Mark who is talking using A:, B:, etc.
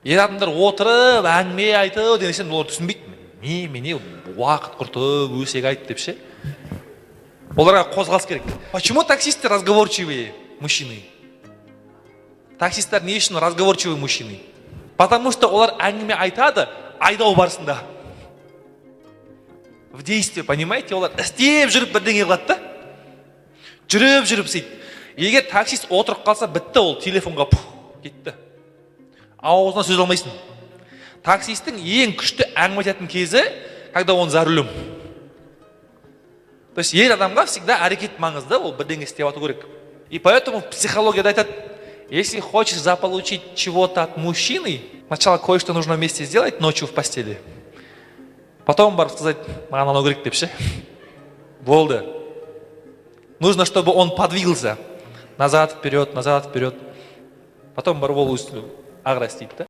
A: Ер адамдар отырып, әңгіме айтып деген нәрсені олар түсінбейді. Міне уақыт құртып, өсек айт деп ше. Оларға қозғалыс керек. Почему таксисты разговорчивые мужчины? Таксисттер не үшін разговорчивый мужчины? Потому что олар әңгіме айтады айдау барысында. В действии, понимаете? Олар істеп жүріп бірдеңе қылады да. Жүріп сөйтеді. Егер таксист отырып қалса, бітті, ол телефонға кетті. Аузына сөз алмайсың. Таксистің ең күшті әңгіме айтатын кезі, когда он за рулем. То есть ер адамға всегда әрекет маңызды, ол бірдеңе істеп ату керек. И поэтому психологияда айтады, если хочешь заполучить чего-то от мужчины, сначала кое-что нужно вместе сделать ночью в постели. Потом барып сказать, маған анау керек деп ше. Болды. Нужно, чтобы он подвигался. Назад, вперед. Потом барып ол ағра істейді.